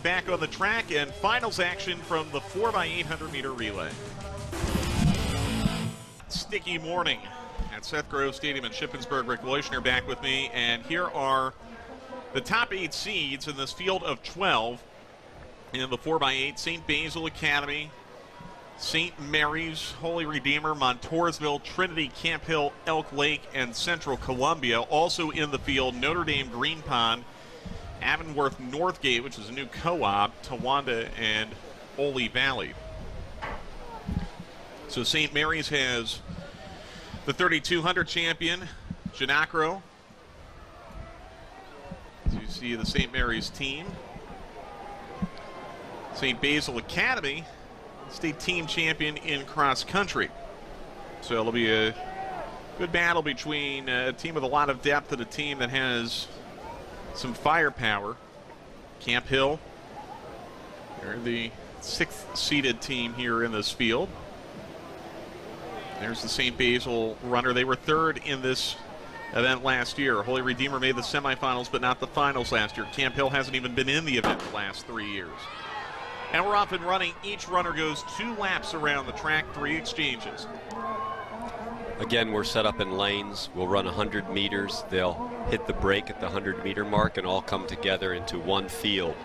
Back on the track and finals action from the 4x800m relay. Sticky morning at Seth Grove Stadium in Shippensburg. Rick Leuschner back with me, and here are the top 8 seeds in this field of 12 in the 4x8. St. Basil Academy, St. Mary's, Holy Redeemer, Montoursville, Trinity, Camp Hill, Elk Lake, and Central Cambria. Also in the field, Notre Dame, Green Pond, Avonworth, Northgate, which is a new co-op, Towanda, and Oley Valley. So St. Mary's has the 3200 champion, Shenck. As you see the St. Mary's team. St. Basil Academy, state team champion in cross country. So it'll be a good battle between a team with a lot of depth and a team that has some firepower. Camp Hill, they're the 6th seeded team here in this field. There's the St. Basil runner. They were 3rd in this event last year. Holy Redeemer made the semifinals but not the finals last year. Camp Hill hasn't even been in the event the last 3 years. And we're off and running. Each runner goes 2 laps around the track, 3 exchanges. Again, we're set up in lanes. We'll run 100 meters. They'll hit the break at the 100-meter mark and all come together into one field.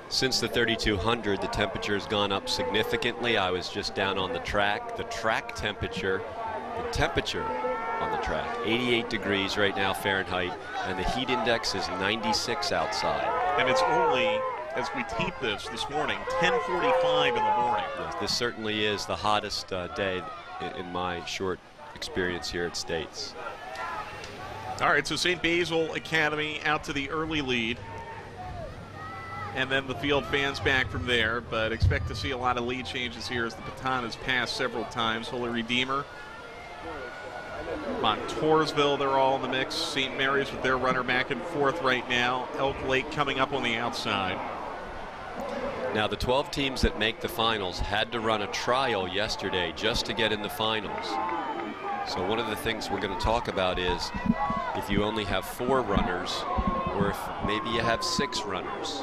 Since the 3200, the temperature has gone up significantly. I was just down on the track. The track temperature, on the track, 88 degrees right now Fahrenheit, and the heat index is 96 outside. And it's only, as we tape this morning, 10:45 in the morning. Yes, this certainly is the hottest day in my short experience here at States. All right, so St. Basil Academy out to the early lead. And then the field fans back from there, but expect to see a lot of lead changes here as the baton has passed several times. Holy Redeemer, Montoursville, they're all in the mix. St. Mary's with their runner back and forth right now. Elk Lake coming up on the outside. Now the 12 teams that make the finals had to run a trial yesterday just to get in the finals. So one of the things we're going to talk about is if you only have 4 runners, or if maybe you have 6 runners.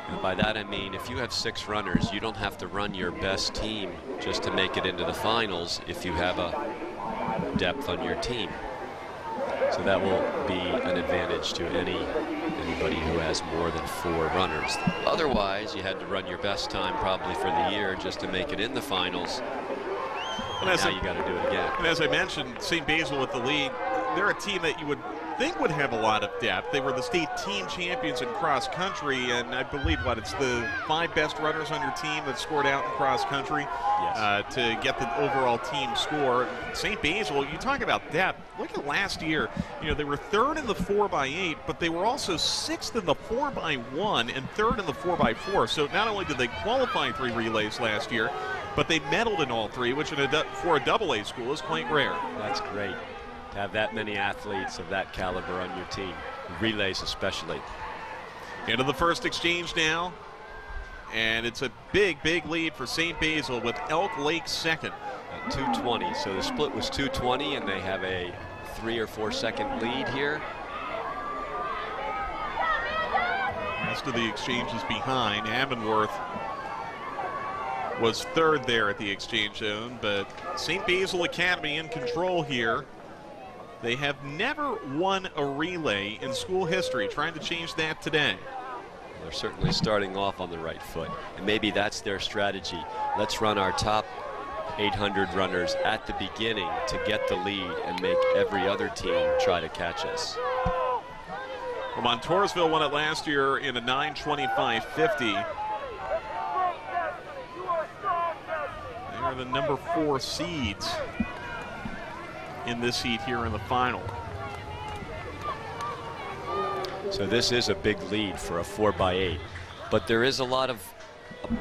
And by that I mean if you have 6 runners, you don't have to run your best team just to make it into the finals if you have a depth on your team. So that will be an advantage to anybody who has more than 4 runners. Otherwise, you had to run your best time probably for the year just to make it in the finals. And now you got to do it again. And as I mentioned, St. Basil with the lead. They're a team that you would think would have a lot of depth. They were the state team champions in cross country, and I believe it's the 5 best runners on your team that scored out in cross country. Yes. To get the overall team score. St. Basil, you talk about depth. Look at last year. They were 3rd in the 4x8, but they were also 6th in the 4x1 and 3rd in the 4x4. So not only did they qualify 3 relays last year, but they medaled in all 3, which for a AA school is quite rare. That's great to have that many athletes of that caliber on your team, relays especially. Into the first exchange now, and it's a big lead for St. Basil with Elk Lake 2nd. At 2:20, so the split was 2:20, and they have a 3 or 4 second lead here. The rest of the exchanges behind. Avonworth was 3rd there at the exchange zone, but St. Basil Academy in control here. They have never won a relay in school history, trying to change that today. They're certainly starting off on the right foot, and maybe that's their strategy. Let's run our top 800 runners at the beginning to get the lead and make every other team try to catch us. Well, Montoursville won it last year in a 9:25.50. They are the number 4 seeds in this heat here in the final. So this is a big lead for a 4x8, but there is a lot of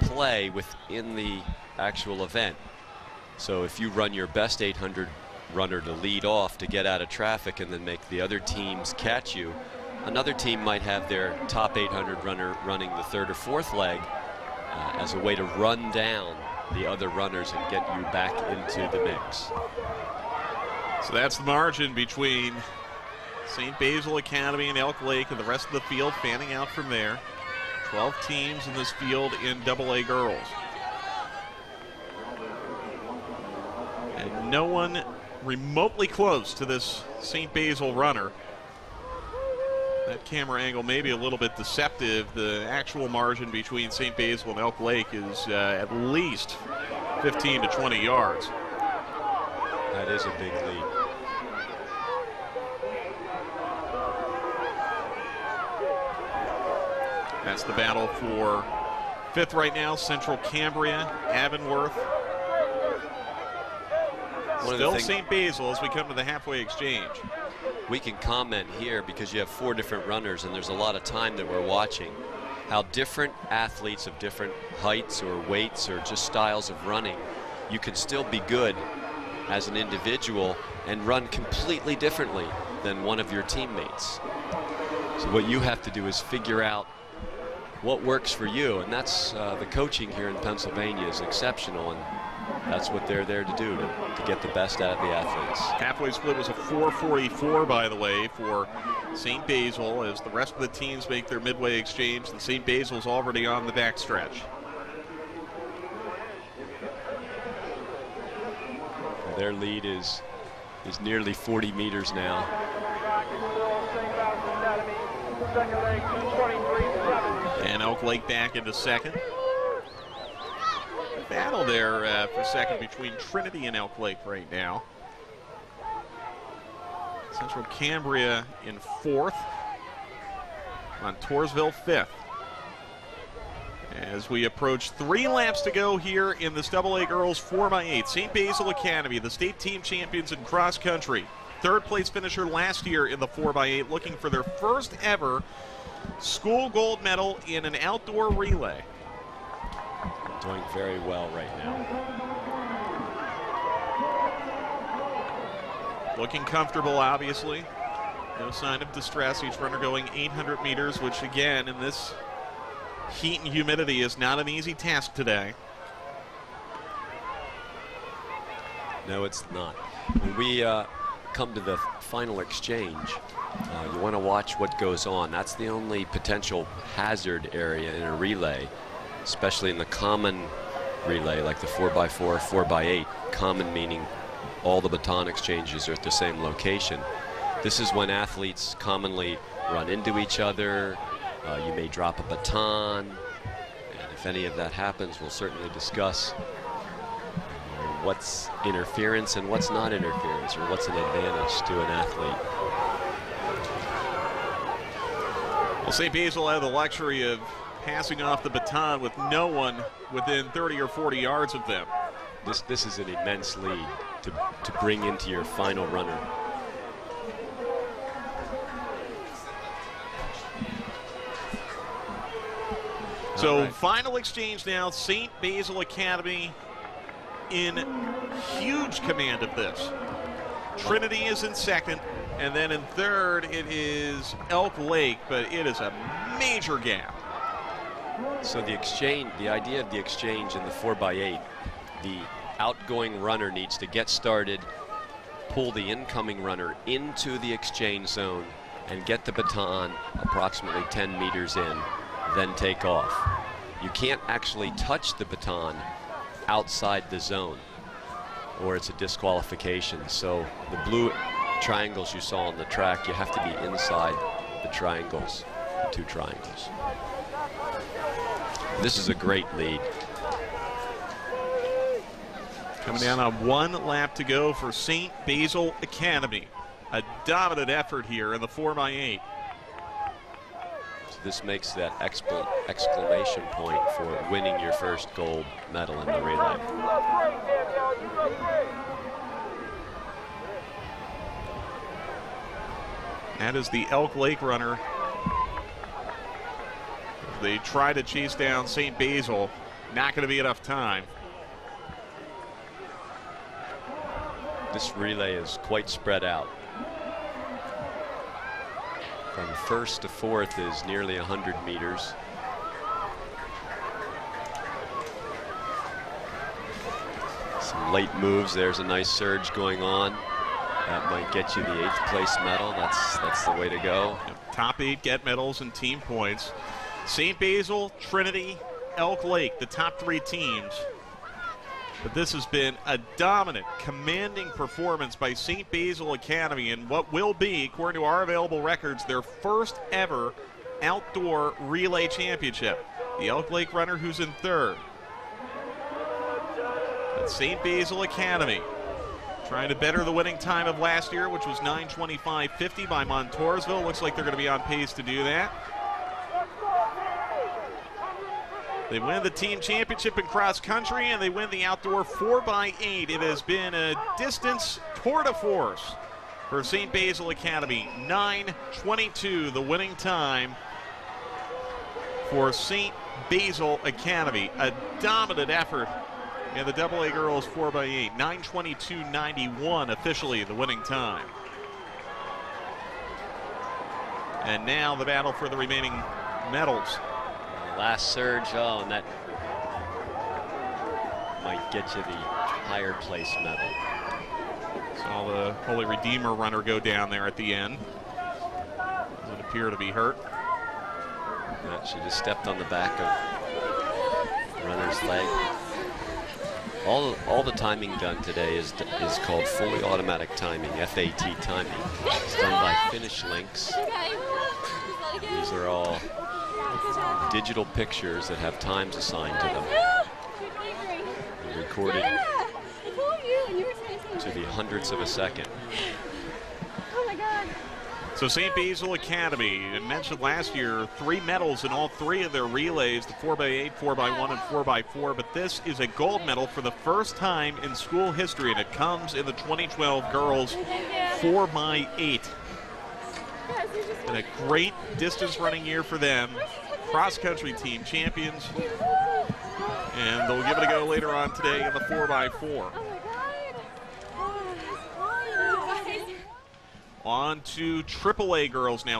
play within the actual event. So if you run your best 800 runner to lead off to get out of traffic and then make the other teams catch you, another team might have their top 800 runner running the 3rd or 4th leg as a way to run down the other runners and get you back into the mix. So that's the margin between St. Basil Academy and Elk Lake, and the rest of the field fanning out from there. 12 teams in this field in AA girls. And no one remotely close to this St. Basil runner. That camera angle may be a little bit deceptive. The actual margin between St. Basil and Elk Lake is at least 15 to 20 yards. That is a big lead. That's the battle for fifth right now. Central Cambria, Avonworth. Still St. Basil as we come to the halfway exchange. We can comment here because you have 4 different runners and there's a lot of time that we're watching. How different athletes of different heights or weights or just styles of running, you can still be good as an individual and run completely differently than one of your teammates. So what you have to do is figure out what works for you, and that's the coaching here in Pennsylvania is exceptional, and that's what they're there to do, to get the best out of the athletes. Halfway split was a 4:44, by the way, for St. Basil as the rest of the teams make their midway exchange, and St. Basil's already on the backstretch. Their lead is nearly 40 meters now. And Elk Lake back into second. Battle there for second between Trinity and Elk Lake right now. Central Cambria in fourth. Montoursville fifth. As we approach 3 laps to go here in this AA girls 4x8. St. Basil Academy, the state team champions in cross country. Third place finisher last year in the 4x8, looking for their first ever school gold medal in an outdoor relay. Doing very well right now. Looking comfortable, obviously. No sign of distress. Each runner going 800 meters, which again, in this heat and humidity, is not an easy task today. No, it's not. When we come to the final exchange, you want to watch what goes on. That's the only potential hazard area in a relay, especially in the common relay like the 4x4, 4x8. Common meaning all the baton exchanges are at the same location. This is when athletes commonly run into each other. You may drop a baton, and if any of that happens, we'll certainly discuss what's interference and what's not interference, or what's an advantage to an athlete. Well, St. Basil had the luxury of passing off the baton with no one within 30 or 40 yards of them. This is an immense lead to bring into your final runner. So final exchange now, St. Basil Academy in huge command of this. Trinity is in second, and then in third it is Elk Lake, but it is a major gap. So the exchange, the idea of the exchange in the 4x8, the outgoing runner needs to get started, pull the incoming runner into the exchange zone, and get the baton approximately 10 meters in, then take off. You can't actually touch the baton outside the zone, or it's a disqualification. So the blue triangles you saw on the track, you have to be inside the triangles, the 2 triangles. This is a great lead. Coming down on 1 lap to go for St. Basil Academy. A dominant effort here in the 4x8. So this makes that exclamation point for winning your first gold medal in the relay. That is the Elk Lake runner. They try to chase down St. Basil. Not going to be enough time. This relay is quite spread out. From first to fourth is nearly 100 meters. Some late moves. There's a nice surge going on. That might get you the 8th place medal. That's the way to go. Top 8 get medals and team points. St. Basil, Trinity, Elk Lake, the top 3 teams. But this has been a dominant, commanding performance by St. Basil Academy in what will be, according to our available records, their first ever outdoor relay championship. The Elk Lake runner who's in 3rd. But St. Basil Academy trying to better the winning time of last year, which was 9:25.50 by Montoursville. Looks like they're going to be on pace to do that. They win the team championship in cross country, and they win the outdoor 4x8. It has been a distance tour de force for St. Basil Academy. 9:22 the winning time for St. Basil Academy. A dominant effort in the AA girls 4x8. 9:22.91 officially the winning time. And now the battle for the remaining medals. Last surge, oh, and that might get you the higher place medal. Saw the Holy Redeemer runner go down there at the end. Doesn't appear to be hurt. Yeah, she just stepped on the back of the runner's leg. All the timing done today is called fully automatic timing, FAT timing. It's done by Finish Links. These are all digital pictures that have times assigned to them. They're recorded to the hundredths of a second. Oh my God. So St. Basil Academy, I mentioned last year, 3 medals in all 3 of their relays, the 4x8, 4x1, and 4x4, but this is a gold medal for the first time in school history, and it comes in the 2012 girls 4x8. And a great distance running year for them. Cross-country team champions. And they'll give it a go later on today in the 4x4. On to AAA girls now.